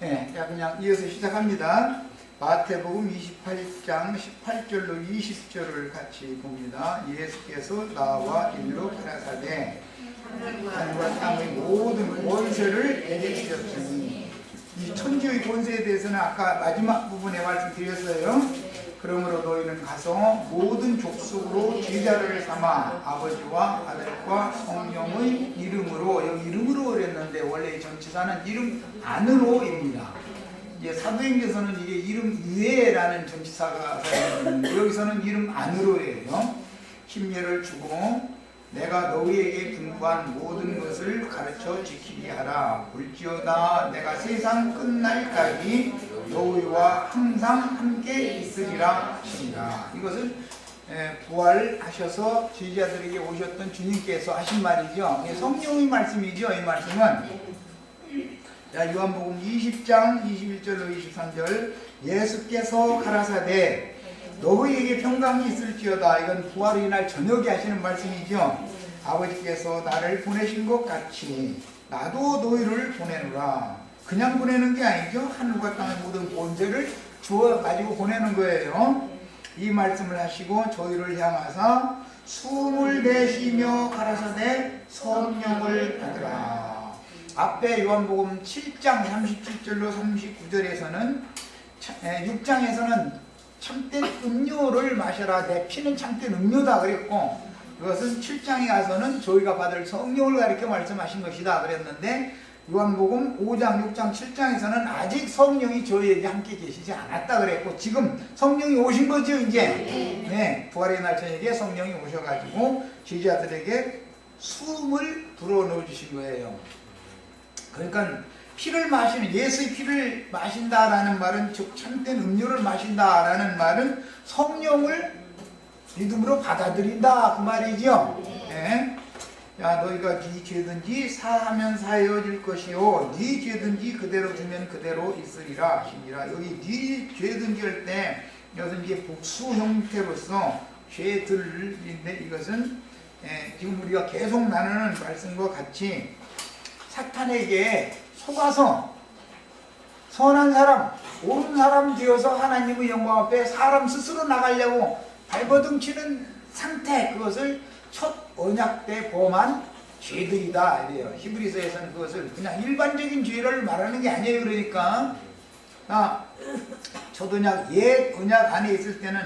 네, 자 그냥 이어서 시작합니다. 마태복음 28장 18절로 20절을 같이 봅니다. 예수께서 나와 일로 가라사대 하늘과 땅의 모든 권세를 내게 주셨으니, 이 천지의 권세에 대해서는 아까 마지막 부분에 말씀드렸어요. 그러므로 너희는 가서 모든 족속으로 제자를 삼아 아버지와 아들과 성령의 이름으로, 여기 이름으로 그랬는데 원래 이 전치사는 이름 안으로입니다. 이제 사도행전에서는 이게 이름 위에라는 전치사가 사용되는데 여기서는 이름 안으로예요. 심례를 주고 내가 너희에게 분부한 모든 것을 가르쳐 지키게 하라. 볼지어다 내가 세상 끝날까지 너희와 항상 함께 있으리라 하시니라. 이것은 부활하셔서 제자들에게 오셨던 주님께서 하신 말이죠. 성령의 말씀이죠. 이 말씀은 자, 요한복음 20장 21절로 23절 예수께서 가라사대 너희에게 평강이 있을지어다. 이건 부활의 날 저녁에 하시는 말씀이죠. 아버지께서 나를 보내신 것 같이 나도 너희를 보내노라. 그냥 보내는 게 아니죠. 하늘과 땅의 모든 권세를 주어 가지고 보내는 거예요. 이 말씀을 하시고 저희를 향하사 숨을 내쉬며 가라사대 성령을 받으라. 앞에 요한복음 7장 37절로 39절에서는 6장에서는 참된 음료를 마셔라. 내 피는 참된 음료다 그랬고, 그것은 7장에 가서는 저희가 받을 성령을 가리켜 말씀하신 것이다 그랬는데, 요한복음 5장, 6장, 7장에서는 아직 성령이 저희에게 함께 계시지 않았다 그랬고, 지금 성령이 오신 거죠 이제. 네, 부활의 날 저녁에 성령이 오셔가지고 제자들에게 숨을 불어넣어 주신 거예요. 그러니까 피를 마시는, 예수의 피를 마신다라는 말은, 즉 참된 음료를 마신다라는 말은 성령을 믿음으로 받아들인다 그 말이죠. 네. 야, 너희가 네 죄든지 사하면 사해질 것이요 네 죄든지 그대로 두면 그대로 있으리라 하시니라. 여기 네 죄든지 할 때 이것은 이제 복수 형태로서 죄들인데, 이것은 지금 우리가 계속 나누는 말씀과 같이 사탄에게 속아서 선한 사람, 옳은 사람 되어서 하나님의 영광 앞에 사람 스스로 나가려고 발버둥치는 상태, 그것을 첫 언약 때 범한 죄들이다 이래요. 히브리서에서는 그것을 그냥 일반적인 죄를 말하는 게 아니에요. 그러니까 첫 언약, 옛 언약 안에 있을 때는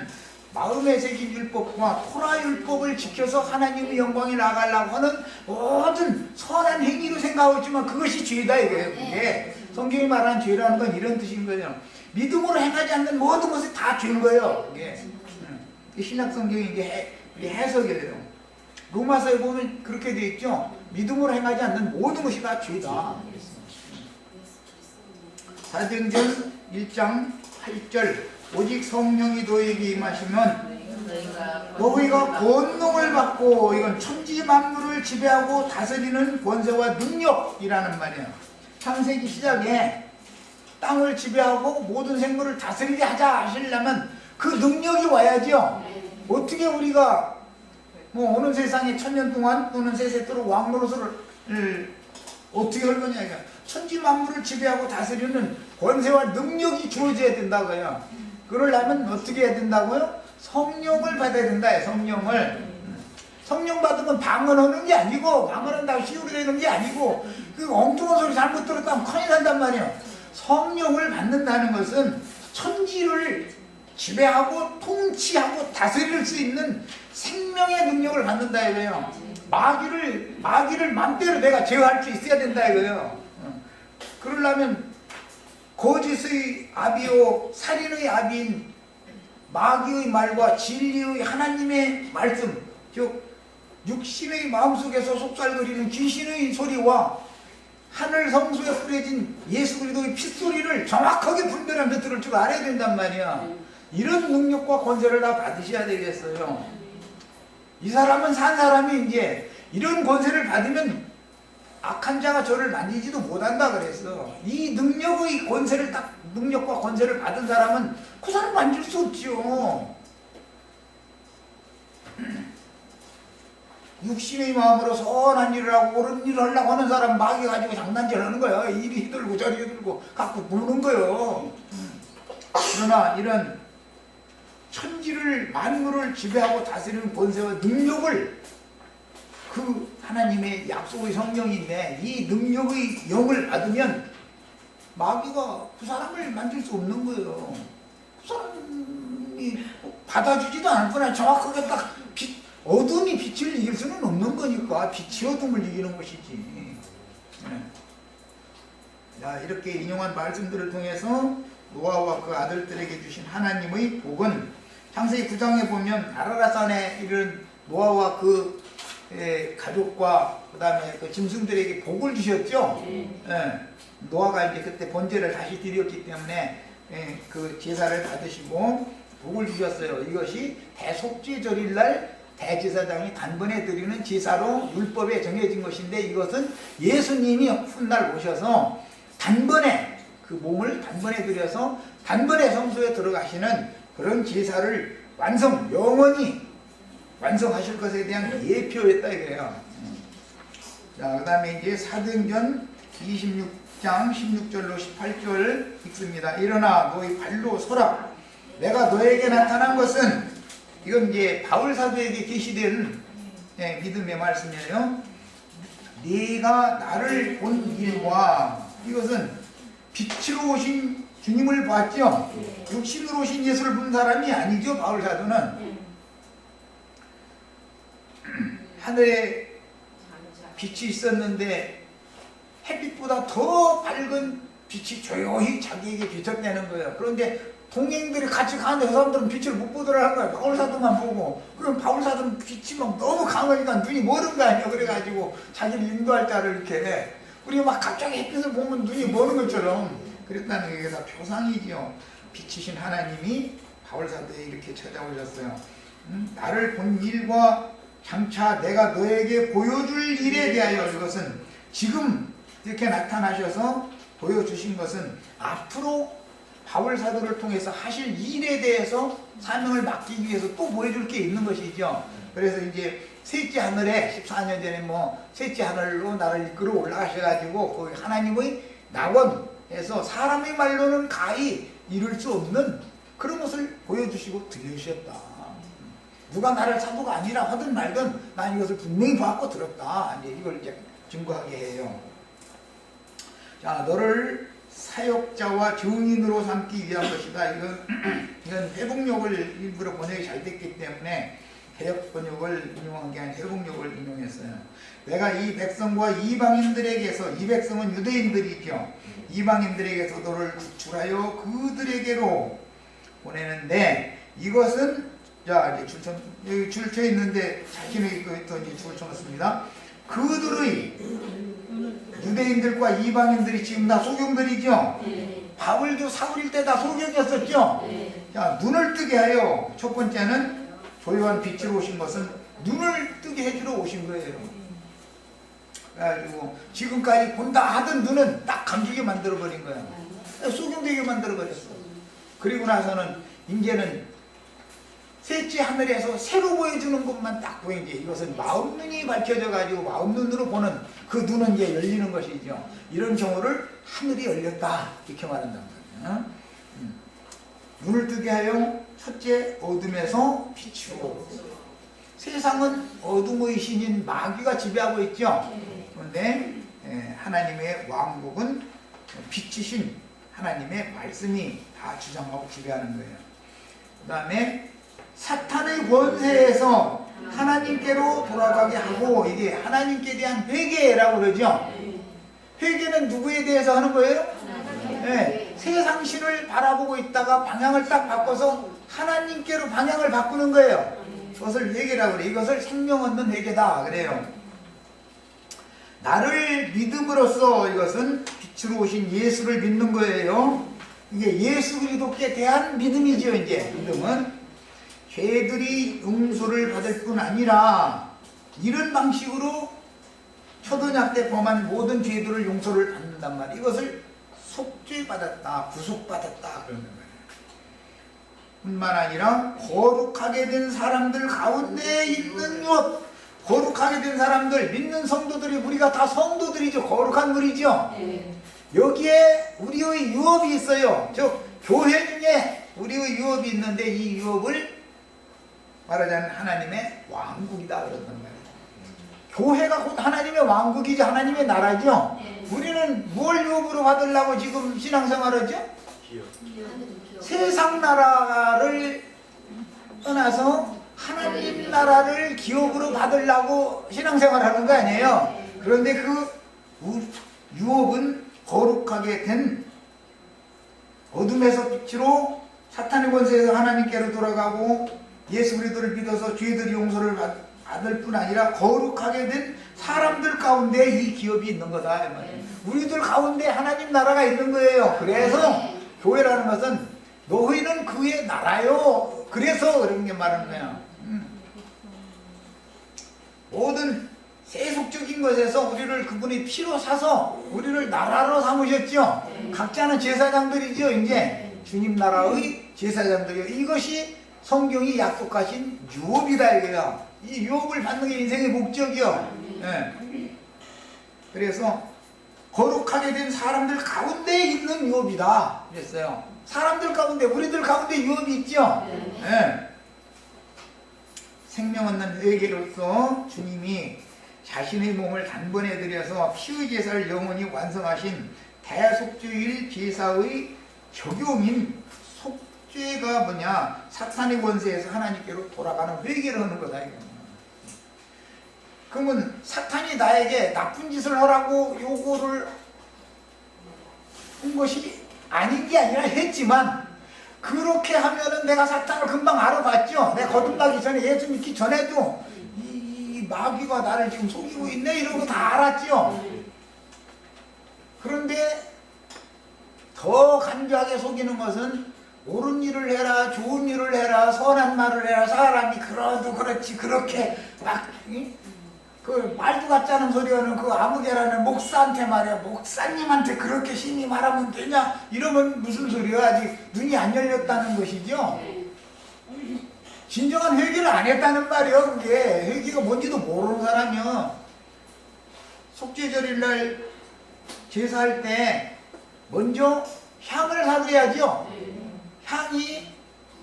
마음에 새긴 율법과 토라 율법을 지켜서 하나님의 영광에 나가려고 하는 모든 선한 행위로 생각하고 있지만 그것이 죄다 이거예요. 그게 성경이 말하는 죄라는 건 이런 뜻인 거죠. 믿음으로 행하지 않는 모든 것이 다 죄인 거예요. 그게 신약 성경이 이제 해석이에요. 로마서에 보면 그렇게 되어 있죠. 믿음으로 행하지 않는 모든 것이 다 죄다. 사도행전 1장 8절 오직 성령이 너희에게 임하시면 너희가 권능을 받고, 이건 천지 만물을 지배하고 다스리는 권세와 능력이라는 말이에요. 창세기 시작에 땅을 지배하고 모든 생물을 다스리게 하자 하시려면 그 능력이 와야죠. 어떻게 우리가 뭐 어느 세상에 1000년 동안 또는 세세토록 왕노릇을 어떻게 할 거냐. 천지 만물을 지배하고 다스리는 권세와 능력이 주어져야 된다고요. 그러려면 어떻게 해야 된다고요? 성령을 받아야 된다. 성령 받으면 방언하는 게 아니고, 방언한다고 시우르되는 게 아니고, 그 엉뚱한 소리 잘못 들었다면 큰일 난단 말이에요. 성령을 받는다는 것은 천지를 지배하고 통치하고 다스릴 수 있는 생명의 능력을 받는다 이거예요. 마귀를 맘대로 내가 제어할 수 있어야 된다 이거예요. 그러려면 거짓의 아비요 살인의 아비인 마귀의 말과 진리의 하나님의 말씀, 즉 육신의 마음속에서 속살거리는 귀신의 소리와 하늘 성소에 뿌려진 예수 그리스도의 핏소리를 정확하게 분별하면서 들을 줄 알아야 된단 말이야. 이런 능력과 권세를 다 받으셔야 되겠어요. 이 사람은 산 사람이 이제 이런 권세를 받으면 악한 자가 저를 만지지도 못한다 그랬어. 이 능력의 권세를 딱, 능력과 권세를 받은 사람은 그 사람 만질 수 없지요. 육신의 마음으로 선한 일을 하고 옳은 일을 하려고 하는 사람 마귀 가지고 장난질하는 거야. 이리 들고 저리 들고 갖고 부는 거예요. 그러나 이런 천지를 만물을 지배하고 다스리는 권세와 능력을 그 하나님의 약속의 성령인데 이 능력의 영을 받으면 마귀가 그 사람을 만질 수 없는 거예요. 그 사람이 받아주지도 않구나. 정확하게 딱 어둠이 빛을 이길 수는 없는 거니까 빛이 어둠을 이기는 것이지. 자, 이렇게 인용한 말씀들을 통해서 노아와 그 아들들에게 주신 하나님의 복은 창세기 9장에 보면 아라랏산에 이른 노아와 그 가족과 그 다음에 그 짐승들에게 복을 주셨죠. 노아가 이제 그때 번제를 다시 드렸기 때문에 그 제사를 받으시고 복을 주셨어요. 이것이 대속죄절일 날 대제사장이 단번에 드리는 제사로 율법에 정해진 것인데 이것은 예수님이 훗날 오셔서 단번에 그 몸을 단번에 드려서 단번에 성소에 들어가시는 그런 제사를 영원히 완성하실 것에 대한 예표였다 이거예요. 자, 그 다음에 이제 사도행전 26장 16절로 18절 읽습니다. 일어나 너희 발로 서라. 내가 너에게 나타난 것은 이건 이제 바울 사도에게 계시된 믿음의 말씀이에요. 네가 나를 본 일과 이것은 빛으로 오신 주님을 봤죠. 육신으로 오신 예수를 본 사람이 아니죠. 바울 사도는 하늘에 빛이 있었는데 햇빛보다 더 밝은 빛이 조용히 자기에게 비춰내는 거예요. 그런데 동행들이 같이 가는데 그 사람들은 빛을 못 보더라는 거예요. 바울사도만 보고. 그럼 바울사도는 빛이 막 너무 강하니까 눈이 멀은 거 아니에요. 그래가지고 자기를 인도할 자를 이렇게 우리 막 갑자기 햇빛을 보면 눈이 멀은 것처럼 그랬다는 게 다 표상이지요. 빛이신 하나님이 바울사도에 이렇게 찾아오셨어요. 나를 본 일과 장차 내가 너에게 보여줄 일에 대하여 이것은 지금 이렇게 나타나셔서 보여주신 것은 앞으로 바울 사도를 통해서 하실 일에 대해서 사명을 맡기기 위해서 또 보여줄 게 있는 것이죠. 그래서 이제 셋째 하늘에 14년 전에 셋째 하늘로 나를 이끌어 올라가셔가지고 그 하나님의 낙원에서 사람의 말로는 가히 이룰 수 없는 그런 것을 보여주시고 들려주셨다. 누가 나를 사도가 아니라 하든 말든 난 이것을 분명히 봤고 들었다. 이제 이걸 이제 증거하게 해요. 자, 너를 사역자와 증인으로 삼기 위한 것이다. 이건 회복력을 일부러 번역이 잘 됐기 때문에 개역 번역을 인용한 게 아니라 회복력을 인용했어요. 내가 이 백성과 이방인들에게서, 이 백성은 유대인들이죠. 이방인들에게서 너를 구출하여 그들에게로 보내는데 이것은 자 이제 여기 줄쳐 있는데 자신의 또 이제 줄을 쳐놨습니다. 그들의 유대인들과 이방인들이 지금 다 소경들이죠. 바울도 사울일 때 다 소경이었었죠. 자, 눈을 뜨게 하여 첫 번째는 조용한 빛으로 오신 것은 눈을 뜨게 해주러 오신 거예요. 그래가지고 지금까지 본다 하던 눈은 딱 감기게 만들어버린 거야. 소경되게 만들어버렸어. 그리고 나서는 이제는 셋째 하늘에서 새로 보여주는 것만 딱 보이지. 이것은 마음 눈이 밝혀져 가지고 마음 눈으로 보는 그 눈은 이제 열리는 것이죠. 이런 경우를 하늘이 열렸다 이렇게 말한단 말이에요. 눈을 뜨게 하여 첫째 어둠에서 빛으로. 세상은 어둠의 신인 마귀가 지배하고 있죠. 그런데 하나님의 왕국은 빛이신 하나님의 말씀이 다 주장하고 지배하는 거예요. 그 다음에 사탄의 권세에서 하나님께로 돌아가게 하고, 이게 하나님께 대한 회개라고 그러죠. 회개는 누구에 대해서 하는 거예요? 네, 세상 신을 바라보고 있다가 방향을 딱 바꿔서 하나님께로 방향을 바꾸는 거예요. 그것을 회개라고 그래요. 이것을 생명 얻는 회개다 그래요. 나를 믿음으로써 이것은 빛으로 오신 예수를 믿는 거예요. 이게 예수 그리스도께 대한 믿음이죠. 이제 믿음은 죄들이 용서를 받을 뿐 아니라 이런 방식으로 초등학 때 범한 모든 죄들을 용서를 받는단 말이에요. 이것을 속죄받았다, 구속받았다 그러는 거예요. 뿐만 아니라 거룩하게 된 사람들 가운데 있는 것, 거룩하게 된 사람들, 믿는 성도들이, 우리가 다 성도들이죠. 거룩한 물이죠. 여기에 우리의 유업이 있어요. 즉 교회 중에 우리의 유업이 있는데 이 유업을 말하자면 하나님의 왕국이다 그런단 말이에요. 교회가 곧 하나님의 왕국이죠. 하나님의 나라죠. 우리는 뭘 유업으로 받으려고 지금 신앙생활하죠? 세상 나라를 떠나서 하나님 나라를 기업으로 받으려고 신앙생활하는 거 아니에요. 그런데 그 유업은 거룩하게 된 어둠에서 빛으로 사탄의 권세에서 하나님께로 돌아가고 예수 그리스도를 믿어서 죄들이 용서를 받을 뿐 아니라 거룩하게 된 사람들 가운데 이 기업이 있는 거다. 우리들 가운데 하나님 나라가 있는 거예요. 그래서 교회라는 것은 너희는 그의 나라요. 그래서 그런 게 말하는 거야. 모든 세속적인 것에서 우리를 그분이 피로 사서 우리를 나라로 삼으셨죠. 각자는 제사장들이죠. 이제 주님 나라의 제사장들이요. 이것이 성경이 약속하신 유업이다 이거야. 이 유업을 받는 게 인생의 목적이요. 네. 그래서 거룩하게 된 사람들 가운데 있는 유업이다 그랬어요. 사람들 가운데, 우리들 가운데 유업이 있죠. 네. 생명 얻는 회개로서 주님이 자신의 몸을 단번에 들여서 피의 제사를 영원히 완성하신 대속죄일 제사의 적용인 속죄가 뭐냐, 사탄의 권세에서 하나님께로 돌아가는 회개를 하는 거다 이거. 그러면 사탄이 나에게 나쁜 짓을 하라고 요구를 한 것이 아닌 게 아니라 했지만, 그렇게 하면은 내가 사탄을 금방 알아봤죠. 내가 거듭나기 전에, 예수 믿기 전에도 이 마귀가 나를 지금 속이고 있네 이런 거 다 알았죠. 그런데 더 간교하게 속이는 것은 옳은 일을 해라, 좋은 일을 해라, 선한 말을 해라, 사람이 그러도 그렇지 그렇게 막 그 말도 같지 않은 소리 하는 그 아무개라는 목사한테 말이야, 목사님한테 그렇게 심히 말하면 되냐 이러면 무슨 소리야. 아직 눈이 안 열렸다는 것이죠. 진정한 회개를 안 했다는 말이야. 그게 회개가 뭔지도 모르는 사람이요. 속죄절일날 제사할 때 먼저 향을 사려야죠. 향이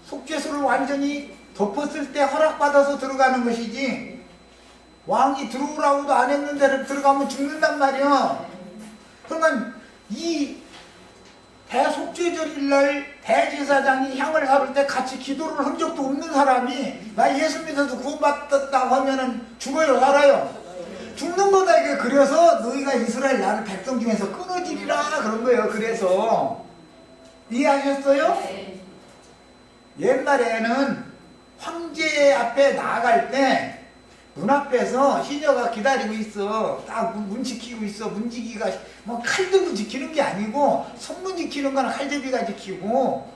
속죄소를 완전히 덮었을 때 허락받아서 들어가는 것이지, 왕이 들어오라고도 안 했는데 들어가면 죽는단 말이야. 그러면 이 대속죄절일날 대제사장이 향을 사를 때 같이 기도를 한 적도 없는 사람이 나 예수 믿어서 구원받았다고 하면은 죽어요, 살아요? 죽는 거다 이게. 그래서 너희가 이스라엘 나를 백성 중에서 끊어지리라 그런 거예요. 그래서 이해하셨어요? 옛날에는 황제 앞에 나아갈 때 눈앞에서 시녀가 기다리고 있어. 딱 문 지키고 있어. 문 지키기가 뭐 칼 들고 지키는 게 아니고, 성문 지키는 거는 칼제비가 지키고,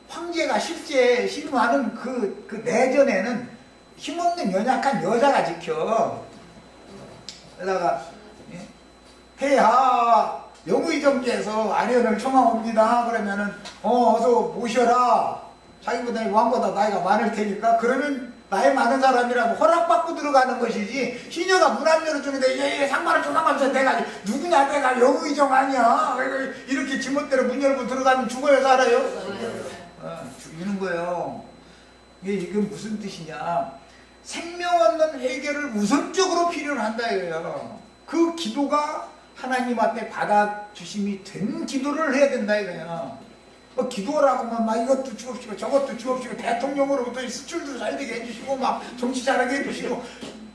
황제가 실제 신임하는 그 내전에는 힘없는 연약한 여자가 지켜. 그러다가 폐하 영의정께서 아련을 청하옵니다. 그러면은 어서 모셔라. 자기보다 왕보다 나이가 많을 테니까. 그러면 나이 많은 사람이라고 허락받고 들어가는 것이지, 시녀가 문 안 열어주는데 예 상관을 좀 상관없어 내가 누구냐, 내가 영의정 아니야 이렇게 지멋대로 문 열고 들어가면 죽어요, 살아요? 죽이는 거예요. 이게 무슨 뜻이냐, 생명 얻는 회개를 우선적으로 필요로 한다 이거예요. 그 기도가 하나님 앞에 받아주심이 된 기도를 해야 된다 이거예요. 뭐 기도라고만 막 이것도 주옵시고 저것도 주옵시고 대통령으로부터 수출도 잘 되게 해주시고 막 정치 잘하게 해주시고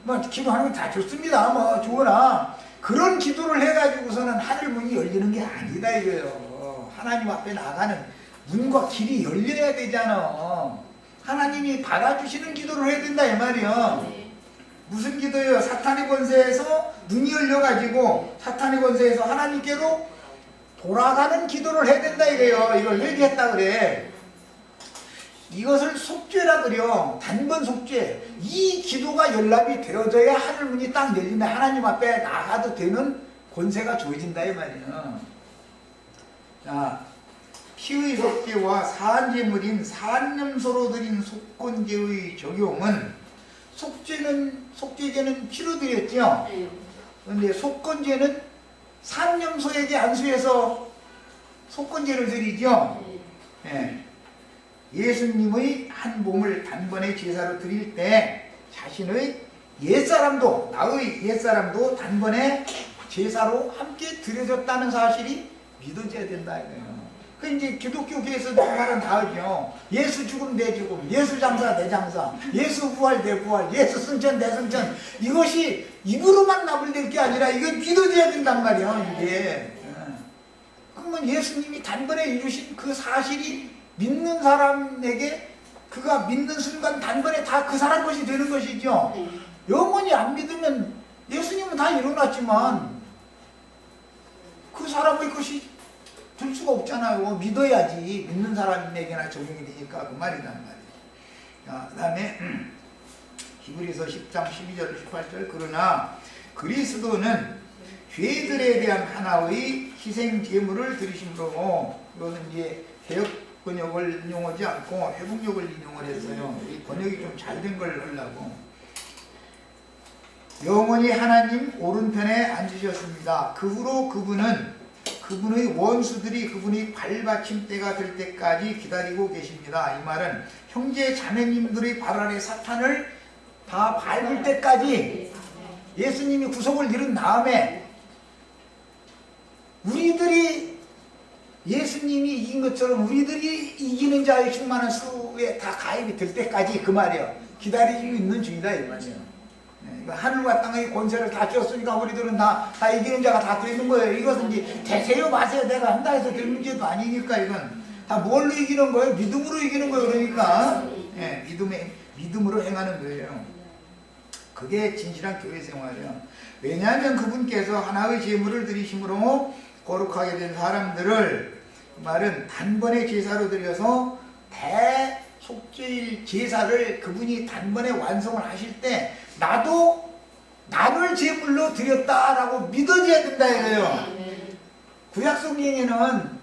뭐 기도하는 건 다 좋습니다. 뭐 좋으나 그런 기도를 해가지고서는 하늘 문이 열리는 게 아니다 이거예요. 하나님 앞에 나가는 문과 길이 열려야 되잖아. 하나님이 받아주시는 기도를 해야 된다 이 말이야. 무슨 기도예요? 사탄의 권세에서 눈이 열려가지고 사탄의 권세에서 하나님께로 돌아가는 기도를 해야 된다 이거예요. 이걸 회개했다 그래. 이것을 속죄라 그래요. 단번 속죄. 이 기도가 연락이 되어져야 하늘문이 딱 열린다. 하나님 앞에 나가도 되는 권세가 주어진다 이 말이에요. 자, 피의 속죄와 사한제물인 산염소로 드린 속건제의 적용은, 속죄는 속죄제는 피로 드렸죠. 그런데 속건제는 산염소에게 안수해서 속건제를 드리죠. 예. 예수님의 한 몸을 단번에 제사로 드릴 때 자신의 옛사람도, 나의 옛사람도 단번에 제사로 함께 드려졌다는 사실이 믿어져야 된다 이거예요. 그 이제 기독교계에서도 그 말은 다 하죠. 예수 죽음 내 죽음, 예수 장사 내 장사, 예수 부활 내 부활, 예수 승천 내 승천. 이것이 입으로만 나불될 게 아니라 이거 믿어져야 된단 말이에요. 이게. 그러면 예수님이 단번에 이루신 그 사실이 믿는 사람에게 그가 믿는 순간 단번에 다 그 사람 것이 되는 것이죠. 영원히 안 믿으면 예수님은 다 일어났지만 그 사람의 것이 될 수가 없잖아요. 믿어야지 믿는 사람에게나 적용이 되니까 그 말이란 말이에요. 그 다음에 히브리서 10장 12절 18절 그러나 그리스도는 죄들에 대한 하나의 희생 제물을 드리심으로 이것은 이제 개역 번역을 인용하지 않고 회복력을 인용을 했어요. 이 번역이 좀 잘 된 걸 하려고. 영원히 하나님 오른편에 앉으셨습니다. 그 후로 그분의 원수들이 그분이 발받침 때가 될 때까지 기다리고 계십니다. 이 말은 형제 자매님들의 발 아래 사탄을 다 밟을 때까지 예수님이 구속을 이룬 다음에 우리들이 예수님이 이긴 것처럼 우리들이 이기는 자의 충만한 수에 다 가입이 될 때까지 그 말이에요. 기다리고 있는 중이다 이 말이에요. 하늘과 땅의 권세를 다 쥐었으니까 우리들은 다 이기는 자가 다 되는 거예요. 이것은 이제 되세요 마세요 내가 한다 해서 될 문제도 아니니까 이건 다 뭘로 이기는 거예요? 믿음으로 이기는 거예요. 그러니까 예, 믿음으로 행하는 거예요. 그게 진실한 교회 생활이에요. 왜냐하면 그분께서 하나의 제물을 드리심으로 거룩하게 된 사람들을 말은 단번에 제사로 드려서 대속죄일 제사를 그분이 단번에 완성을 하실 때 나도 나를 제물로 드렸다라고 믿어져야 된다 이거예요. 구약성경에는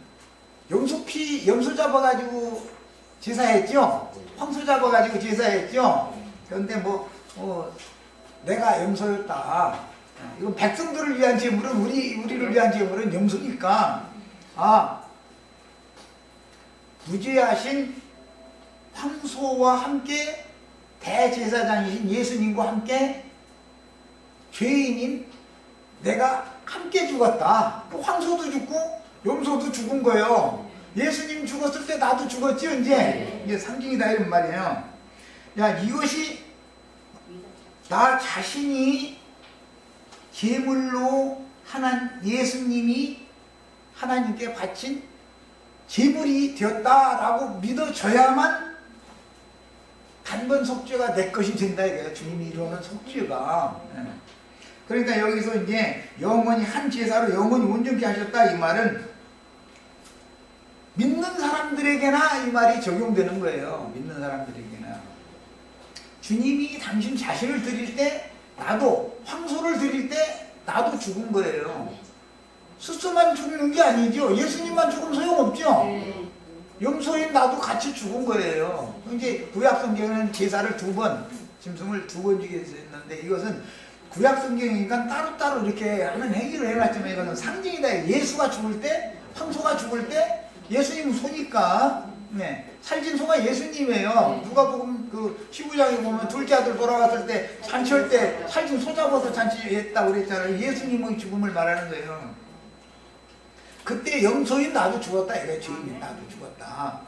염소 잡아가지고 제사했죠. 황소 잡아가지고 제사했죠. 그런데 내가 염소였다. 이건 백성들을 위한 제물은 우리를 위한 제물은 염소니까 무죄하신 황소와 함께 대제사장이신 예수님과 함께 죄인인 내가 함께 죽었다. 황소도 죽고 염소도 죽은 거예요. 예수님 죽었을 때 나도 죽었지 이제 상징이다 이런 말이에요. 야 이것이 나 자신이 제물로 예수님이 하나님께 바친 제물이 되었다라고 믿어져야만 단번 속죄가 내 것이 된다 이거예요. 주님이 이루는 속죄가. 그러니까 여기서 이제 영원히 한 제사로 영원히 온전케 하셨다 이 말은 믿는 사람들에게나 이 말이 적용되는 거예요. 믿는 사람들에게나. 주님이 당신 자신을 드릴 때 나도 황소를 드릴 때 나도 죽은 거예요. 스스로만 죽는 게 아니죠. 예수님만 죽으면 소용없죠. 염소인 나도 같이 죽은 거예요. 이제 구약성경에는 제사를 짐승을 두 번 주게 했는데 이것은 구약성경이니까 따로따로 이렇게 하는 행위를 해놨지만 이것은 상징이다. 예수가 죽을 때, 황소가 죽을 때 예수님 소니까 살진 소가 예수님이에요. 누가복음 그 15장에 보면 둘째 아들 돌아갔을 때 잔치할 때 살진 소 잡아서 잔치했다고 그랬잖아요. 예수님의 죽음을 말하는 거예요. 그때 염소인 나도 죽었다. 이래 죄인인 나도 죽었다.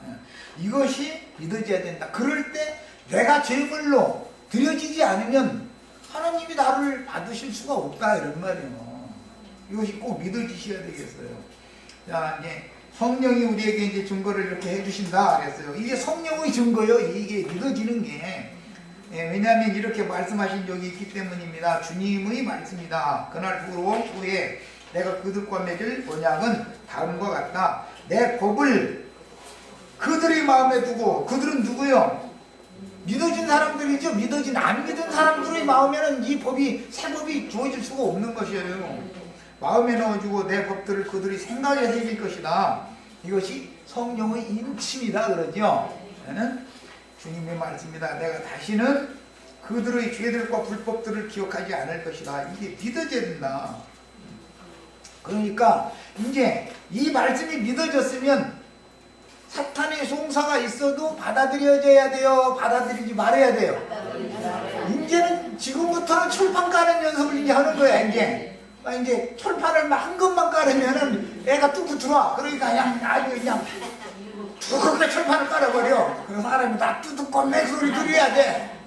이것이 믿어져야 된다. 그럴 때 내가 제물로 드려지지 않으면 하나님이 나를 받으실 수가 없다 이런 말이에요. 이것이 꼭 믿어지셔야 되겠어요. 자 이제 성령이 우리에게 이제 증거를 이렇게 해주신다 그랬어요. 이게 성령의 증거요. 이게 믿어지는 게 왜냐하면 이렇게 말씀하신 적이 있기 때문입니다. 주님의 말씀이다. 그날 후에 내가 그들과 맺을 언약은 다음과 같다. 내 법을 그들의 마음에 두고 그들은 누구요? 믿어진 사람들이죠. 안 믿은 사람들의 마음에는 이 법이 새 법이 주어질 수가 없는 것이에요. 마음에 넣어주고 내 법들을 그들이 생각에 새길 것이다. 이것이 성령의 인침이다 그러죠. 저는 주님의 말씀이다. 내가 다시는 그들의 죄들과 불법들을 기억하지 않을 것이다. 이게 믿어져야 된다. 그러니까 이제 이 말씀이 믿어졌으면 사탄의 송사가 있어도 받아들여져야 돼요? 받아들이지 말아야 돼요? 이제는 지금부터는 철판 까는 연습을 이제 하는 거야. 이제 철판을 막 한 것만 깔으면은 애가 뚝뚝 들어와. 그러니까 그냥 아주 그냥 그렇게 철판을 깔아버려. 그래서 사람이 다 뚜둑고 맥소리 들어야 돼.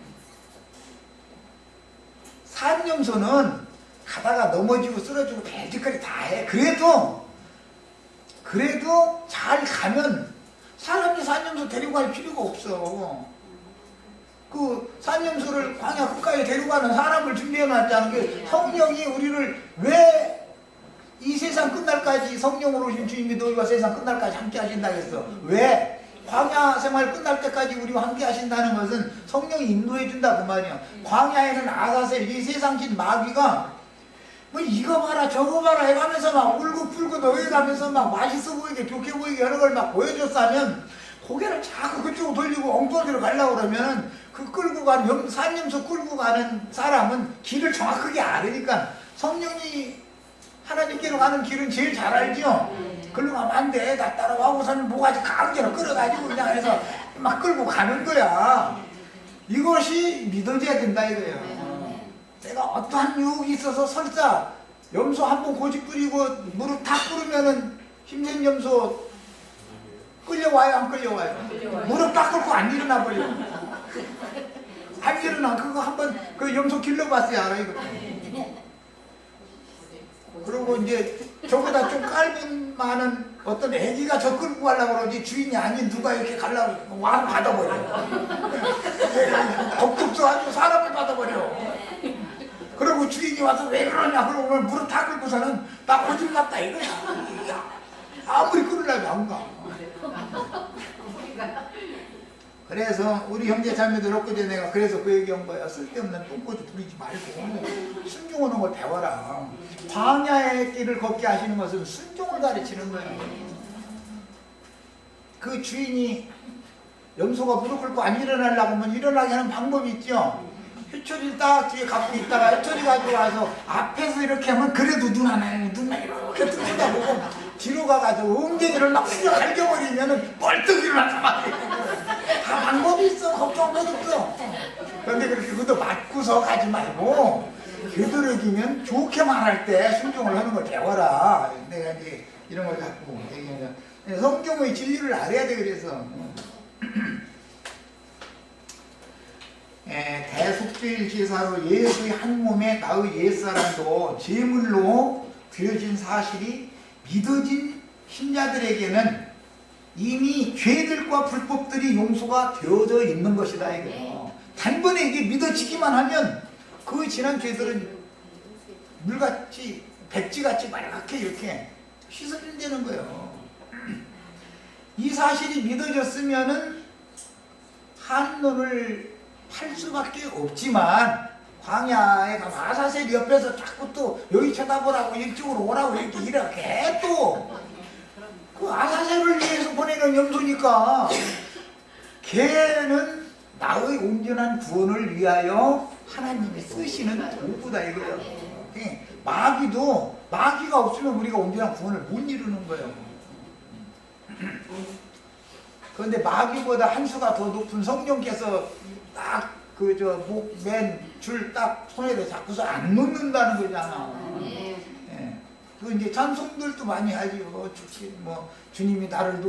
산염소는 가다가 넘어지고 쓰러지고 배지거리 다 해. 그래도 잘 가면 사람이 산염소 데리고 갈 필요가 없어. 그 산염소를 광야 끝까지 데리고 가는 사람을 준비해 놨잖아. 그 성령이 우리를 왜 이 세상 끝날까지 성령으로 오신 주님이 너희와 세상 끝날까지 함께 하신다고 했어. 왜? 광야 생활 끝날 때까지 우리와 함께 하신다는 것은 성령이 인도해 준다 그 말이야. 광야에는 아사셀 이 세상신 마귀가 뭐 이거 봐라 저거 봐라 해가면서 막 울고불고 너해가면서 막 맛있어 보이게 좋게 보이게 여러 걸 막 보여줬다면 고개를 자꾸 그쪽으로 돌리고 엉뚱한 데로 가려고 그러면 그 끌고 가는 산염소 끌고 가는 사람은 길을 정확하게 알으니까 성령이 하나님께로 가는 길은 제일 잘 알죠. 글로 가면 안 돼. 나 따라와고서는 뭐가지 강제로 끌어가지고 그냥 해서 막 끌고 가는 거야. 이것이 믿어져야 된다 이거예요. 내가 어떠한 유혹이 있어서 설사 염소 한 번 고집 부리고 무릎 탁 꿇으면은 힘센 염소 끌려와요 안 끌려와요? 무릎 딱 꿇고 안 일어나 버려. 안 일어나. 그거 한번 그 염소 길러봤어요 알아 이거. 그리고 이제 저보다 좀 깔면 많은 어떤 애기가 저 끌고 가려고 그러지 주인이 아닌 누가 이렇게 가려고 왕 받아버려. 겁도 아주 사람을 받아버려. 그리고 주인이 와서 왜 그러냐 그러면 무릎 다 꿇고서는 나 고집 났다 이거야. 아무리 끌으려면 안 가. 그래서 우리 형제 자매들 엊그제 내가 그래서 그 얘기한 거야. 쓸데없는 똥꼬지 부리지 말고 순종하는 걸 배워라. 광야의 길을 걷게 하시는 것은 순종을 가르치는 거예요. 그 주인이 염소가 무릎 꿇고 안 일어나려고 하면 일어나게 하는 방법이 있죠. 회초리를 딱 뒤에 갖고 있다가 회초리 가지고 와서 앞에서 이렇게 하면 그래도 눈 하나에 이렇게 뜯다 보고 뒤로 가가지고 엉덩이를 막 후려 갈겨버리면은 벌떡 일어나서 막 다 방법이 있어. 걱정도 없어. 그런데 그렇게 그것도 맞고서 가지 말고 되도록이면 좋게 말할 때 순종을 하는 걸 배워라. 내가 이제 이런 걸 갖고 얘기하면 성경의 진리를 알아야 돼. 그래서 대속죄일 제사로 예수의 한 몸에 나의 옛사람도 제물로 드려진 사실이 믿어진 신자들에게는 이미 죄들과 불법들이 용서가 되어져 있는 것이다 이거예요. 단번에 이게 믿어지기만 하면 그 지난 죄들은 물같이 백지같이 빨갛게 이렇게 씻어진다는 거예요. 이 사실이 믿어졌으면은 한눈을 팔 수밖에 없지만 광야에 가면 아사셀 옆에서 자꾸 또 여기 쳐다보라고 이쪽으로 오라고 이렇게 또 그 아사셀을 위해서 보내는 염소니까 걔는 나의 온전한 구원을 위하여 하나님이 쓰시는 도구다 이거예요. 마귀가 없으면 우리가 온전한 구원을 못 이루는 거예요. 그런데 마귀보다 한 수가 더 높은 성령께서 딱 그 저 목 맨 줄 딱 손에다 잡고서 안 놓는다는 거잖아. 그 이제 찬송들도 많이 하지요. 뭐 주님이 나를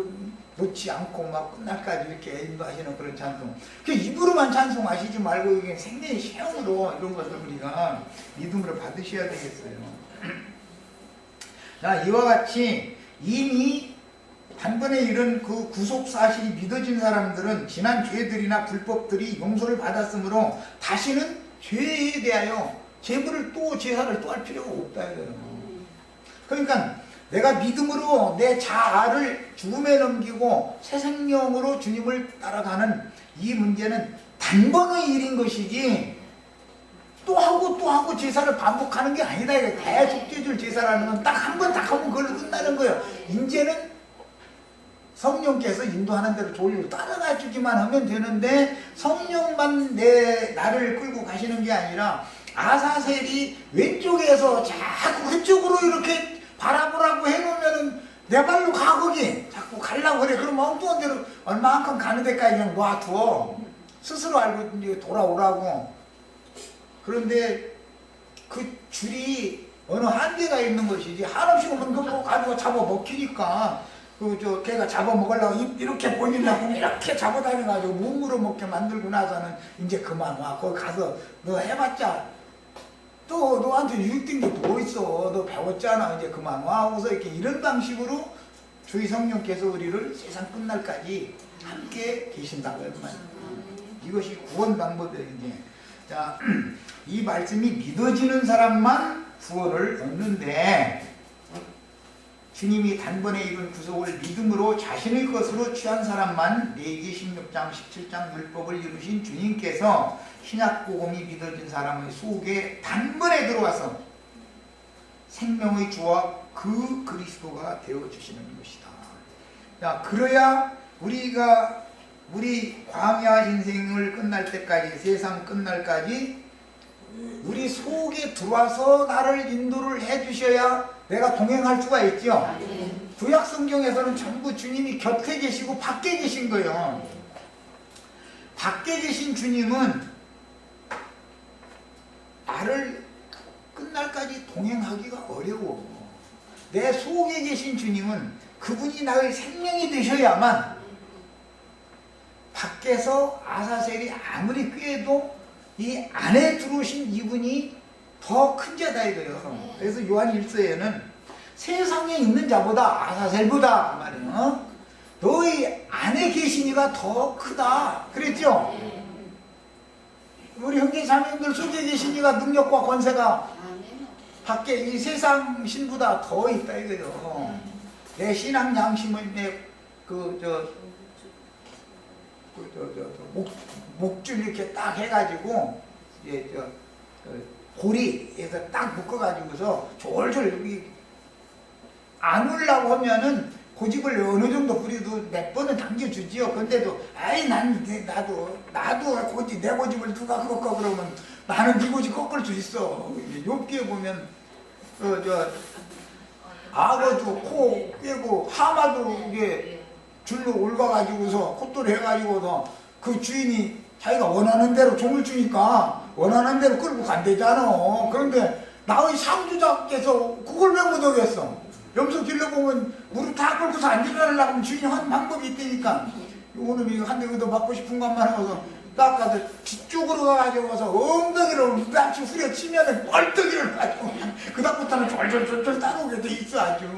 놓지 않고 막 끝날까지 이렇게 인도하시는 그런 찬송. 그 입으로만 찬송하시지 말고 이게 생명의 체험으로 이런 것을 우리가 믿음으로 받으셔야 되겠어요. 자, 이와 같이 이미 단번에 이런 그 구속 사실이 믿어진 사람들은 지난 죄들이나 불법들이 용서를 받았으므로 다시는 죄에 대하여 제물을 또 제사를 또 할 필요가 없다 이거예요. 그러니까 내가 믿음으로 내 자아를 죽음에 넘기고 새 생명으로 주님을 따라가는 이 문제는 단번의 일인 것이지 또 하고 제사를 반복하는 게 아니다. 대속죄줄 제사라는 건 딱 한 번 딱 하면 그걸로 끝나는 거예요. 이제는 성령께서 인도하는 대로 졸로 따라가 주기만 하면 되는데 성령만 나를 끌고 가시는 게 아니라 아사셀이 왼쪽에서 자꾸 그쪽으로 이렇게 바라보라고 해놓으면은 내 발로 가 거기 자꾸 가려고 그래. 그럼 엉뚱한 대로 얼마만큼 가는 데까지 그냥 놔둬. 스스로 알고 이제 돌아오라고. 그런데 그 줄이 어느 한계가 있는 것이지 한없이 오면 그거 가지고 잡아먹히니까 걔가 잡아먹으려고 이렇게 보이려고 이렇게 잡아다녀가지고 몸으로 먹게 만들고 나서는 이제 그만 와. 거기 가서 너 해봤자 또 너한테 유익된 게 뭐 있어. 너 배웠잖아. 이제 그만 와. 하고서 이렇게 이런 방식으로 주의 성령께서 우리를 세상 끝날까지 함께 계신다고 말이에요. 이것이 구원 방법이에요. 이제. 자, 이 말씀이 믿어지는 사람만 구원을 얻는데 주님이 단번에 이룬 구속을 믿음으로 자신의 것으로 취한 사람만 레위기 16장 17장 율법을 이루신 주님께서 신약복음이 믿어진 사람의 속에 단번에 들어와서 생명의 주와 그 그리스도가 되어주시는 것이다. 자, 그래야 우리 광야 인생을 끝날 때까지, 세상 끝날까지 우리 속에 들어와서 나를 인도를 해주셔야 내가 동행할 수가 있죠. 구약 성경에서는 전부 주님이 곁에 계시고 밖에 계신 거예요. 밖에 계신 주님은 나를 끝날까지 동행하기가 어려워. 내 속에 계신 주님은 그분이 나의 생명이 되셔야만 밖에서 아사셀이 아무리 꾀해도 이 안에 들어오신 이분이 더 큰 자다 이거예요. 그래서 요한 1서에는 세상에 있는 자보다 아사셀보다 말이에요. 너희 안에 계신 이가 더 크다 그랬죠. 우리 형제 자매님들 속에 계신 이가 능력과 권세가 밖에 이 세상 신보다 더 있다 이거예요. 내 신앙 양심을 내 목줄 이렇게 딱 해가지고 고리에서 딱 묶어가지고서 졸졸 여기 안 울라고 하면은 고집을 어느 정도 부리도 몇 번은 당겨주지요. 근데도 아이 나도 고집 내 고집을 누가 꺾어 그러면 나는 네 고집 꺾을 수 있어. 욥기에 보면 악어도 코 꿰고 하마도 이게 줄로 올가가지고서 콧돌 해가지고서 그 주인이 자기가 원하는 대로 종을 주니까 원하는 대로 끌고 간대잖아. 그런데 나의 상주자께서 그걸 왜 못하겠어? 염소 길러보면 무릎 다 꿇고서 안 일어나려고 하면 주인이 한 방법이 있다니까. 요놈이 한 대 더 받고 싶은 것만 하고서 딱 가서 뒤쪽으로 가가지고서 엉덩이로 납치 후려치면은 벌떡이를 가지고 그 다음부터는 졸졸졸졸 따라오게 돼 있어 아주.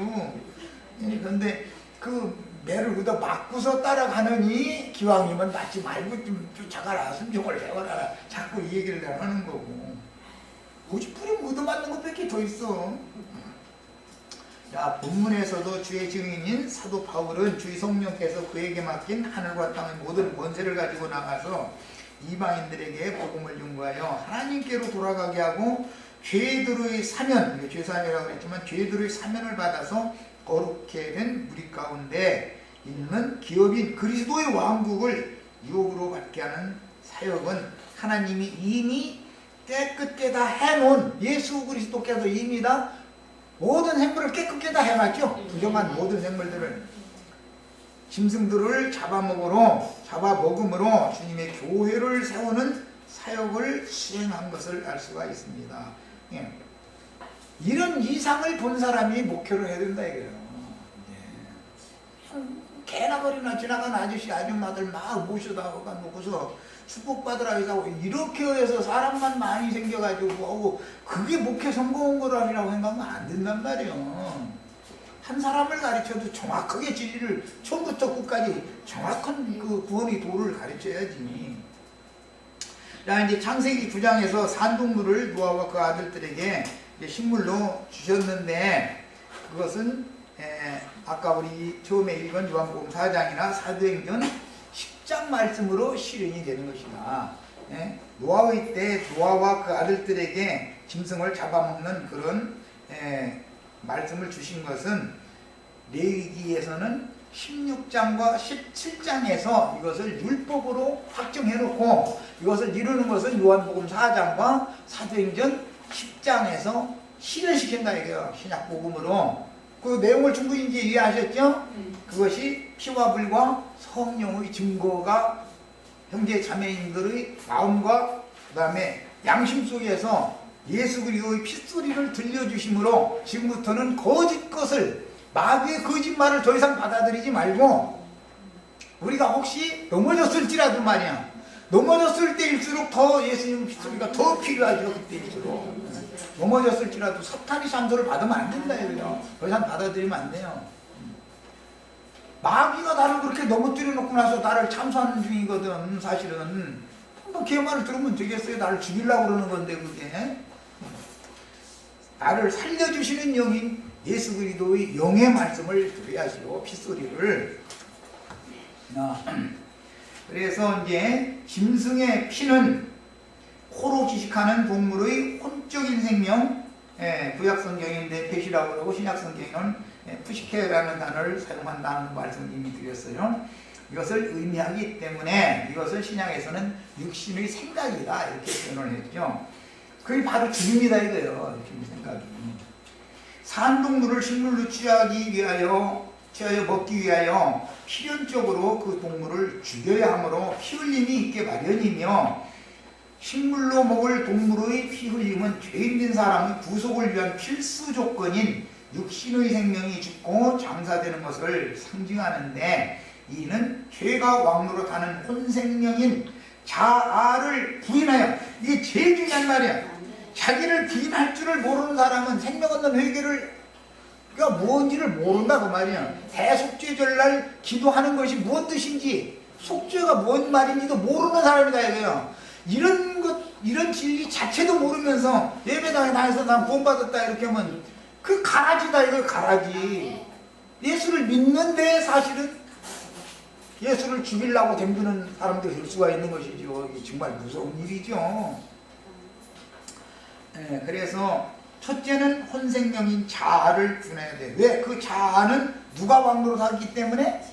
그런데 그 매를 얻어 맞고서 따라가느니 기왕이면 맞지 말고 좀 쫓아가라. 순종을 배워라. 자꾸 이 얘기를 내가 하는 거고. 고집 부리면 얻어맞는 것밖에 더 있어. 자, 본문에서도 주의 증인인 사도 바울은 주의 성령께서 그에게 맡긴 하늘과 땅의 모든 권세를 가지고 나가서 이방인들에게 복음을 연구하여 하나님께로 돌아가게 하고 죄들의 사면, 죄사함이라고 그랬지만 죄들의 사면을 받아서 거룩게 된 무리 가운데 있는 기업인 그리스도의 왕국을 유업으로 받게 하는 사역은 하나님이 이미 깨끗게 다 해놓은 예수 그리스도께서 이미 다 모든 생물을 깨끗게 다 해놨죠. 부정한 모든 생물들을 짐승들을 잡아먹음으로 주님의 교회를 세우는 사역을 수행한 것을 알 수가 있습니다. 예. 이런 이상을 본 사람이 목회를 해야 된다 이거예요. 예. 개나 거리나 지나간 아저씨 아줌마들 막 모셔다 놓고서 축복받으라 해서 이렇게 해서 사람만 많이 생겨가지고 하고 그게 목회 성공한 거라고 생각하면 안 된단 말이에요. 한 사람을 가르쳐도 정확하게 진리를 처음부터 끝까지 정확한 그 구원의 도를 가르쳐야지. 자, 이제 창세기 9장에서 산동물을 노아와 그 아들들에게 이제 식물로 주셨는데 그것은 아까 우리 처음에 읽은 요한복음 4장이나 사도행전 10장 말씀으로 실현이 되는 것이다. 노아의 때 노아와 그 아들들에게 짐승을 잡아먹는 그런 말씀을 주신 것은 레위기에서는 16장과 17장에서 이것을 율법으로 확정해 놓고 이것을 이루는 것은 요한복음 4장과 사도행전 10장에서 실현시킨다 이거예요. 신약복음으로. 그 내용을 충분히 이제 이해하셨죠? 그것이 피와 불과 성령의 증거가 형제 자매인들의 마음과 그 다음에 양심 속에서 예수 그리스도의 핏소리를 들려주심으로 지금부터는 거짓 것을 마귀의 거짓말을 더 이상 받아들이지 말고 우리가 혹시 넘어졌을지라도 말이야 넘어졌을 때일수록 더 예수님의 핏소리가 더 필요하죠. 그때일수록 넘어졌을지라도 사탄의 상소를 받으면 안 된다 이거요. 더 이상 받아들이면 안 돼요. 마귀가 나를 그렇게 넘어뜨려 놓고 나서 나를 참소하는 중이거든. 사실은 한번 걔 말을 들으면 되겠어요. 나를 죽이려고 그러는 건데 그게 나를 살려주시는 영인 예수 그리스도의 영의 말씀을 들어야지요. 핏소리를. 그래서 이제 짐승의 피는 코로 지식하는 동물의 혼적인 생명, 구약성경인데 펫이라고 그러고 신약성경에는 푸시케라는 단어를 사용한다는 말씀을 이미 드렸어요. 이것을 의미하기 때문에 이것을 신약에서는 육신의 생각이다 이렇게 표현을 했죠. 그게 바로 죽입니다 이거예요. 육신의 생각이. 산동물을 식물로 취하여 먹기 위하여 필연적으로 그 동물을 죽여야 하므로 피 흘림이 있게 마련이며 식물로 먹을 동물의 피 흘림은 죄 있는 사람의 구속을 위한 필수 조건인 육신의 생명이 죽고 장사되는 것을 상징하는데 이는 죄가 왕노로 타는 혼생명인 자아를 부인하여 이게 제일 중요한 말이야. 자기를 부인할 줄을 모르는 사람은 생명 없는 회개를 그러니까 무엇인지를 모른다 그 말이야. 대속죄절날 기도하는 것이 무엇 뜻인지 속죄가 뭔 말인지도 모르는 사람이다 이거예요. 이런 진리 자체도 모르면서 예배당에 나와서 난 구원받았다 이렇게 하면 그 가라지다 이거 가라지. 예수를 믿는데 사실은 예수를 죽이려고 덤비는 사람도 될 수가 있는 것이죠. 이게 정말 무서운 일이죠. 그래서 첫째는 혼생명인 자아를 분해야 돼. 왜? 그 자아는 누가 왕노로 사기 때문에?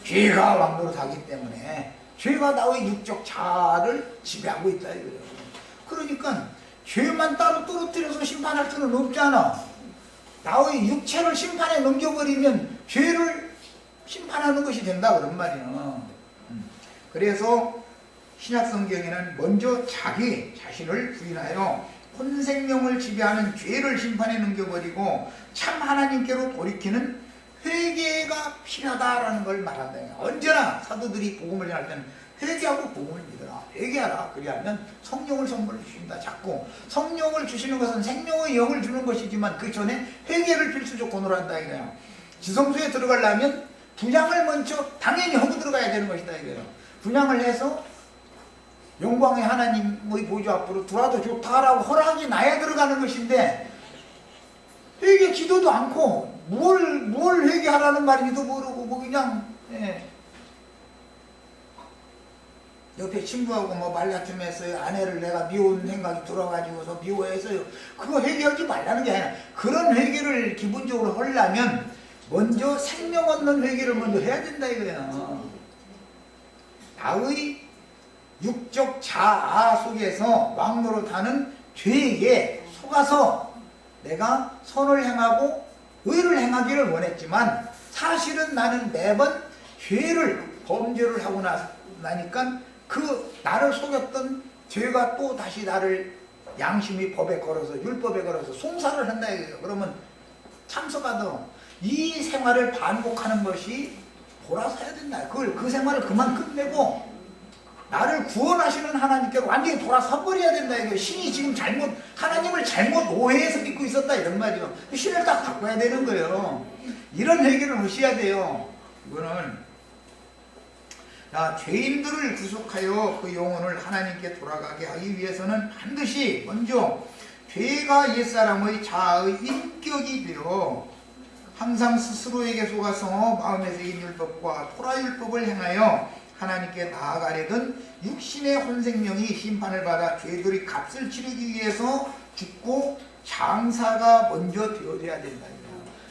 죄가 왕노로 사기 때문에 죄가 나의 육적 자아를 지배하고 있다 이거예요. 그러니까 죄만 따로 떨어뜨려서 심판할 수는 없잖아. 나의 육체를 심판에 넘겨버리면 죄를 심판하는 것이 된다 그런 말이야. 그래서 신약성경에는 먼저 자기 자신을 부인하여 혼생명을 지배하는 죄를 심판에 넘겨버리고 참 하나님께로 돌이키는 회개가 필요하다라는 걸 말한다. 언제나 사도들이 복음을 전할 때는 회개하고 복음을 믿어라. 회개하라. 그리하면 성령을 선물로 주신다. 자꾸 성령을 주시는 것은 생명의 영을 주는 것이지만 그 전에 회개를 필수 조건으로 한다 이거예요. 지성소에 들어가려면 분향을 먼저 당연히 하고 들어가야 되는 것이다 이거예요. 분향을 해서 영광의 하나님의 보좌 앞으로 들어와도 좋다라고 허락이 나야 들어가는 것인데 회개 기도도 않고 뭘 회개하라는 말인지도 모르고 뭐 그냥 옆에 친구하고 뭐 말다툼했어요. 아내를 내가 미운 생각이 들어가지고서 미워해서요. 그거 회개하지 말라는 게 아니라 그런 회개를 기본적으로 하려면 먼저 생명 얻는 회개를 먼저 해야 된다 이거예요. 나의 육적 자아 속에서 왕노릇하는 죄에 속아서 내가 선을 행하고 의를 행하기를 원했지만 사실은 나는 매번 범죄를 하고 나니까 그 나를 속였던 죄가 또 다시 나를 양심이 법에 걸어서 율법에 걸어서 송사를 한다 이거예요. 그러면 참석하도록 이 생활을 반복하는 것이 돌아서야 된다. 그 생활을 그만 끝내고 나를 구원하시는 하나님께로 완전히 돌아서 버려야 된다 이거. 신이 지금 하나님을 잘못 오해해서 믿고 있었다 이런 말이요. 신을 딱 바꿔야 되는 거예요. 이런 회개를 하셔야 돼요. 이거는 죄인들을 구속하여 그 영혼을 하나님께 돌아가게 하기 위해서는 반드시 먼저 죄가 옛사람의 자아의 인격이 되어 항상 스스로에게 속아서 마음에 새긴 율법과 토라율법을 행하여 하나님께 나아가려던 육신의 혼생명이 심판을 받아 죄들의 값을 치르기 위해서 죽고 장사가 먼저 되어져야 된다.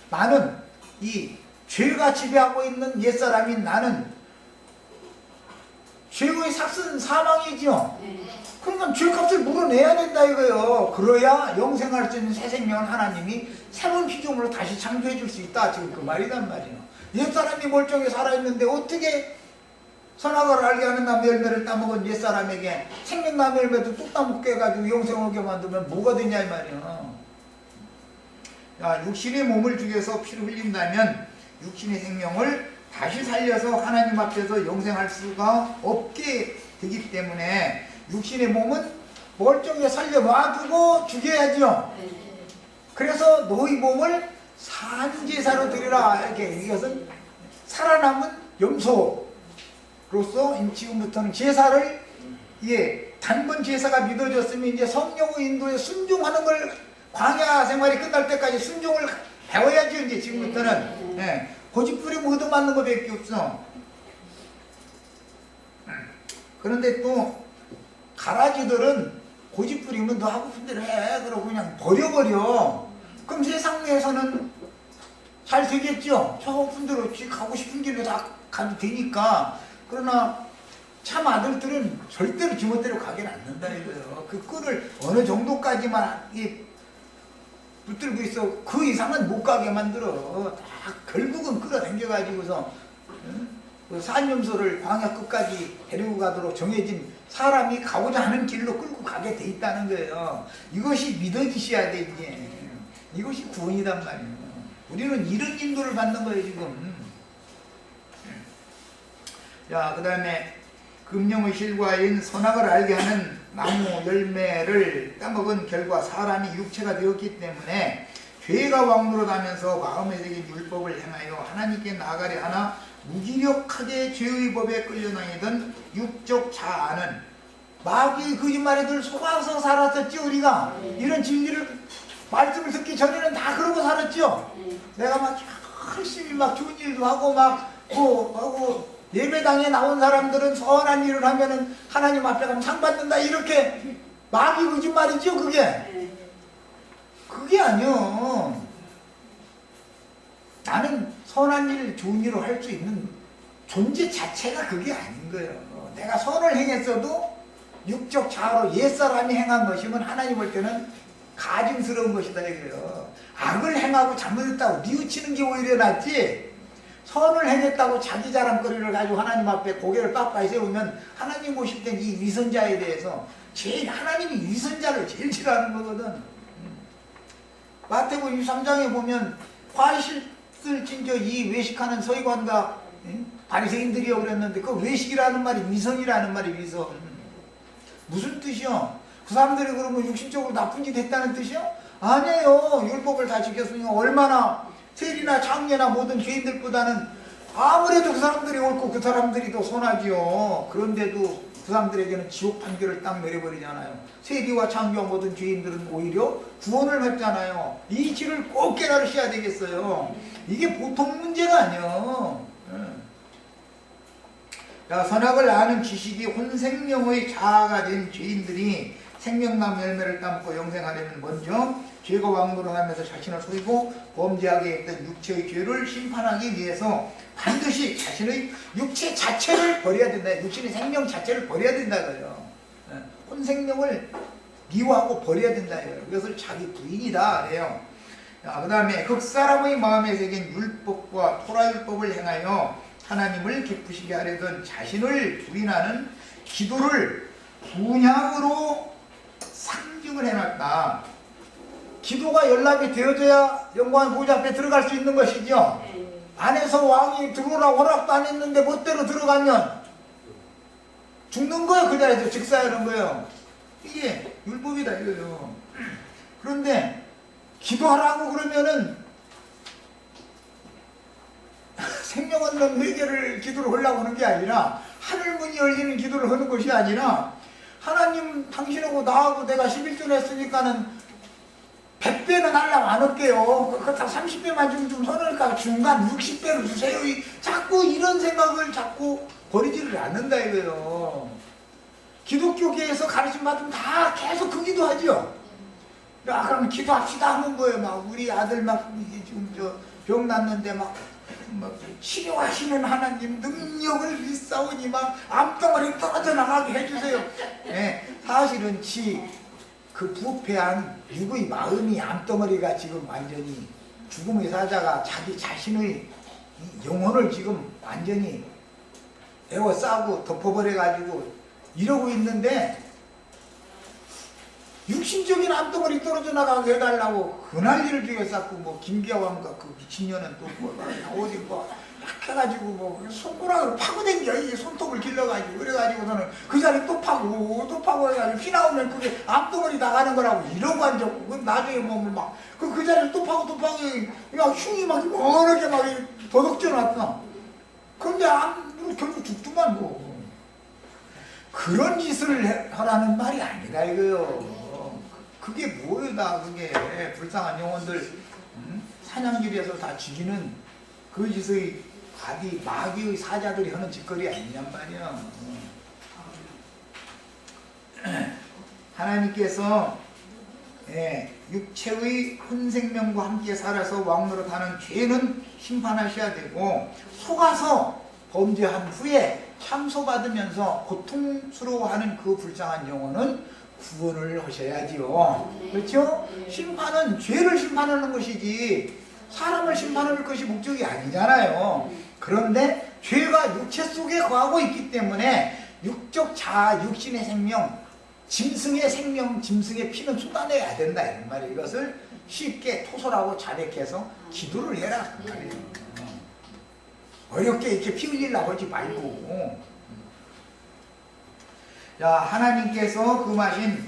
나는 이 죄가 지배하고 있는 옛사람인 나는 죄의 삭은 사망이죠. 그러니까 죄값을 물어내야 된다 이거예요. 그래야 영생할 수 있는 새 생명을 하나님이 새로운 피조물로 다시 창조해 줄 수 있다. 지금 그 말이란 말이에요. 옛사람이 멀쩡히 살아있는데 어떻게 선악을 알게 하는 나무 열매를 따먹은 옛사람에게 생명나무 열매도 뚝 따먹게 해가지고 영생을 오게 만들면 뭐가 되냐 이 말이에요. 야, 육신의 몸을 죽여서 피를 흘린다면 육신의 생명을 다시 살려서 하나님 앞에서 영생할 수가 없게 되기 때문에 육신의 몸은 멀쩡히 살려 놔두고 죽여야죠. 그래서 너희 몸을 산제사로 드리라. 이렇게 이것은 살아남은 염소로서 지금부터는 제사를 단번 제사가 믿어졌으면 이제 성령의 인도에 순종하는 걸 광야 생활이 끝날 때까지 순종을 배워야죠. 이제 지금부터는 고집 부리고 얻어맞는 것밖에 없어. 그런데 또 가라지들은 고집 부리면 너 하고 싶은 대로 해. 그러고 그냥 버려버려. 그럼 세상에서는 잘 되겠죠. 저 하고 싶은 대로 가고 싶은 길로 다 가도 되니까. 그러나 참 아들들은 절대로 지멋대로 가긴 않는다 이거예요. 그 끈을 어느 정도까지만 붙들고 있어. 그 이상은 못 가게 만들어. 다 결국은 끌어당겨가지고서 그 산염소를 광야 끝까지 데리고 가도록 정해진 사람이 가고자 하는 길로 끌고 가게 돼 있다는 거예요. 이것이 믿어지셔야 돼 이제. 이것이 구원이란 말이에요. 우리는 이런 인도를 받는 거예요 지금. 자, 그 다음에 금령의 실과인 선악을 알게 하는 나무 열매를 따먹은 결과 사람이 육체가 되었기 때문에 죄가 왕노릇하면서 마음에 새긴 율법을 행하여 하나님께 나아가려 하나 무기력하게 죄의 법에 끌려다니던 육적 자아는 마귀의 거짓말에들 속아서 살았었지. 우리가 이런 진리를 말씀을 듣기 전에는 다 그러고 살았죠. 내가 막 열심히 막 좋은 일도 하고 막 하고 예배당에 나온 사람들은 선한 일을 하면은 하나님 앞에 가면 상 받는다 이렇게 마귀 거짓말이죠. 그게 아니요. 나는 선한 일 좋은 일을 할 수 있는 존재 자체가 그게 아닌 거예요. 내가 선을 행했어도 육적 자아로 옛사람이 행한 것이면 하나님 볼 때는 가증스러운 것이다 이거예요. 악을 행하고 잘못했다고 뉘우치는 게 오히려 낫지, 선을 행했다고 자기 자랑거리를 가지고 하나님 앞에 고개를 빳빳이 세우면 하나님 보실 땐 이 위선자에 대해서 제일 하나님이 위선자를 제일 싫어하는 거거든. 마태복음 23장에 보면 화실을 찐저 이 외식하는 서기관과 바리새인들이요 그랬는데 그 외식이라는 말이 위선이라는 말이 위선. 무슨 뜻이요? 그 사람들이 그러면 육신적으로 나쁜 짓 했다는 뜻이요? 아니에요. 율법을 다 지켰으니 얼마나 세리나 장례나 모든 죄인들보다는 아무래도 그 사람들이 옳고 그 사람들이 더 선하지요. 그런데도 그 사람들에게는 지옥 판결을 딱 내려버리잖아요. 세리와 장교와 모든 죄인들은 오히려 구원을 받잖아요. 이 이치를 꼭 깨달으셔야 되겠어요. 이게 보통 문제가 아니에요. 선악을 아는 지식이 혼생명의 자아가 된 죄인들이 생명나무 열매를 따먹고 영생하려면 먼저 죄가 왕노릇하면서 자신을 속이고 범죄하게 했던 육체의 죄를 심판하기 위해서 반드시 자신의 육체 자체를 버려야 된다. 육신의 생명 자체를 버려야 된다고요. 혼생명을 미워하고 버려야 된다. 그것을 자기 부인이다 그래요. 그 다음에 흑사람의 마음에 새긴 율법과 토라율법을 행하여 하나님을 기쁘시게 하려던 자신을 부인하는 기도를 분향으로 상징을 해놨다. 기도가 연락이 되어져야 영광의 보좌 앞에 들어갈 수 있는 것이죠. 안에서 왕이 들어오라고 허락도 안 했는데 멋대로 들어가면 죽는 거예요. 그 자리에서 즉사하는 거예요. 이게 율법이다 이거예요. 그런데 기도하라고 그러면은 생명 얻는 회개를 기도를 하려고 하는 게 아니라 하늘문이 열리는 기도를 하는 것이 아니라 하나님 당신하고 나하고 내가 11조 했으니까는 100배는 하려면 안 할게요. 그렇다고 30배만 주면 좀 서늘까 중간 60배로 주세요. 자꾸 이런 생각을 자꾸 버리지를 않는다 이거예요. 기독교계에서 가르침 받으면 다 계속 그 기도하죠. 그럼 기도합시다 하는 거예요. 막 우리 아들 막 지금 병 났는데 막 뭐 치료하시는 하나님 능력을 믿사오니 막 암덩어리 떨어져 나가게 해주세요. 예, 사실은 그 부패한 육의 마음이 암덩어리가 지금 완전히 죽음의 사자가 자기 자신의 영혼을 지금 완전히 에워싸고 덮어버려가지고 이러고 있는데, 육신적인 암덩어리 떨어져 나가게 해달라고 그 난리를 죽였었고, 뭐 김기화왕과 그 미친년은 또 뭐 어디 뭐 막 해가지고 뭐 손가락으로 파고댕겨, 이 손톱을 길러가지고 그래가지고서는 그 자리 또 파고 해가지고 피 나오면 그게 암덩어리 나가는 거라고 이러고 앉았고, 그 나중에 보면 막 그 자리를 또 파고 막 흉이 막 어렵게 막 도둑져 놨어. 그런데 결국 죽더만 뭐. 그런 짓을 하라는 말이 아니라 이거요. 그게 뭐다, 그게 불쌍한 영혼들 사냥길에서 다 죽이는 그 짓의 마귀의 사자들이 하는 짓거리 아니냔 말이야. 하나님께서 육체의 혼생명과 함께 살아서 왕노릇하는 죄는 심판하셔야 되고, 속아서 범죄한 후에 참소받으면서 고통스러워하는 그 불쌍한 영혼은 구원을 하셔야지요. 그렇죠? 심판은 죄를 심판하는 것이지 사람을 심판할 것이 목적이 아니잖아요. 그런데 죄가 육체 속에 거하고 있기 때문에 육적 자아, 육신의 생명, 짐승의 생명, 짐승의 피는 쏟아내야 된다, 이런 말이에요. 이것을 쉽게 토설하고 자백해서 기도를 해라, 그 말이에요. 어렵게 이렇게 피 흘리려고 하지 말고. 자, 하나님께서 금하신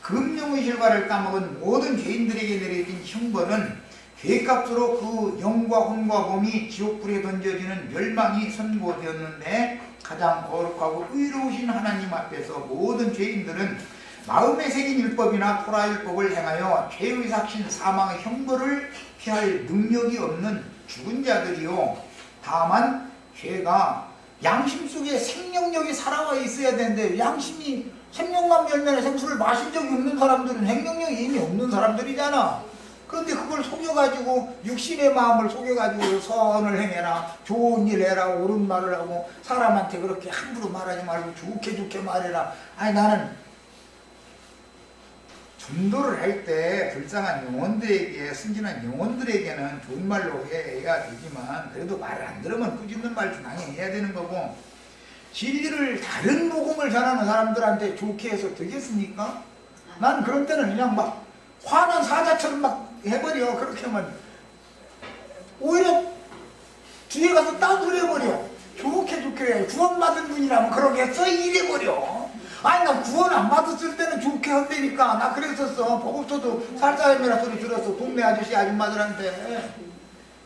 금령의 실과를 따먹은 모든 죄인들에게 내려진 형벌은 죄값으로 그 영과 혼과 몸이 지옥불에 던져지는 멸망이 선고되었는데, 가장 거룩하고 의로우신 하나님 앞에서 모든 죄인들은 마음에 새긴 율법이나 토라율법을 행하여 죄의 삭신 사망의 형벌을 피할 능력이 없는 죽은 자들이요, 다만 죄가 양심 속에 생명력이 살아와 있어야 되는데, 양심이 생명만 열매나 생수를 마신 적이 없는 사람들은 생명력이 이미 없는 사람들이잖아. 그런데 그걸 속여가지고 육신의 마음을 속여가지고 선을 행해라, 좋은 일 해라, 옳은 말을 하고 사람한테 그렇게 함부로 말하지 말고 좋게 말해라. 아니, 나는 전도를 할 때 불쌍한 영혼들에게, 순진한 영혼들에게는 좋은 말로 해야 되지만, 그래도 말을 안 들으면 꾸짖는 말도 당연히 해야 되는 거고, 진리를 다른 복음을 전하는 사람들한테 좋게 해서 되겠습니까? 난 그런 때는 그냥 막 화난 사자처럼 막 해버려. 그렇게 하면 오히려 뒤에 가서 딴소리 해버려. 좋게 해. 구원받은 분이라면 그러겠어? 이래버려. 아니, 나 구원 안 받았을 때는 좋게 한다니까. 나 그랬었어. 보고서도 살사람이라 소리 들었어, 동네 아저씨 아줌마들한테.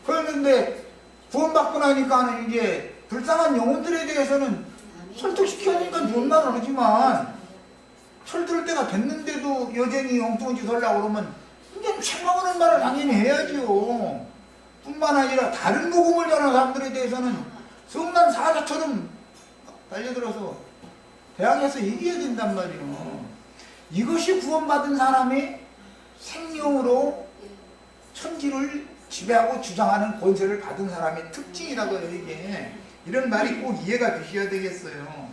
그랬는데 구원받고 나니까는 이제 불쌍한 영혼들에 대해서는 설득시켜야니까 좋은 말은 하지만, 철들 때가 됐는데도 여전히 엉뚱한 짓 하려고 그러면 그냥 책망하는 말을 당연히 해야지요. 뿐만 아니라 다른 복음을 전하는 사람들에 대해서는 성난 사자처럼 달려들어서 대항해서 얘기해야 된단 말이에요. 이것이 구원받은 사람의 생명으로 천지를 지배하고 주장하는 권세를 받은 사람의 특징이라고요, 이게. 이런 말이 꼭 이해가 되셔야 되겠어요.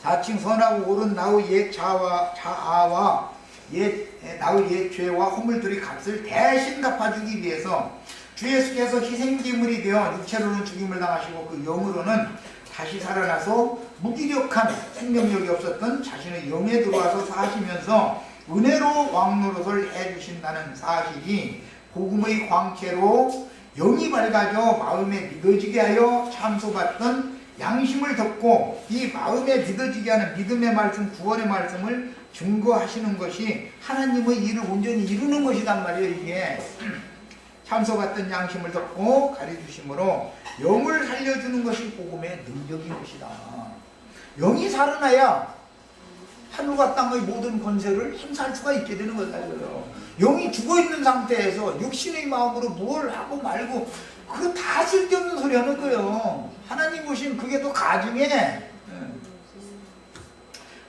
4층 선하고 옳은 나의 옛 자아와 나의 옛 죄와 허물들의 값을 대신 갚아주기 위해서 주 예수께서 희생제물이 되어 육체로는 죽임을 당하시고 그 영으로는 다시 살아나서 무기력한 생명력이 없었던 자신의 영에 들어와서 사시면서 은혜로 왕노릇을 해주신다는 사실이 복음의 광채로 영이 밝아져 마음에 믿어지게 하여 참소받던 양심을 덮고 이 마음에 믿어지게 하는 믿음의 말씀, 구원의 말씀을 증거하시는 것이 하나님의 일을 온전히 이루는 것이란 말이에요. 이게 참소받던 양심을 덮고 가르쳐주심으로 영을 살려주는 것이 복음의 능력인 것이다. 영이 살아나야 하늘과 땅의 모든 권세를 행사할 수가 있게 되는 거예요. 영이 죽어있는 상태에서 육신의 마음으로 뭘 하고 말고 그거 다 쓸데없는 소리 하는 거예요. 하나님 보시면 그게 더 가증해.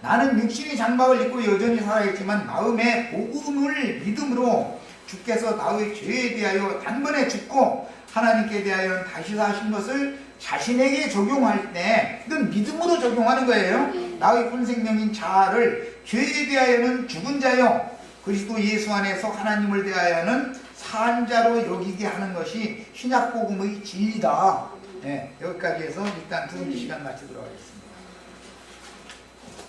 나는 육신의 장막을 입고 여전히 살아있지만 마음에 복음을 믿음으로 주께서 나의 죄에 대하여 단번에 죽고 하나님께 대하여 다시 사신 것을 자신에게 적용할 때 이건 믿음으로 적용하는 거예요. 나의 본 생명인 자아를 죄에 대하여는 죽은 자요 그리스도 예수 안에서 하나님을 대하여는 산 자로 여기게 하는 것이 신약복음의 진리다. 네, 여기까지 해서 일단 두 번째 시간 마치도록 하겠습니다.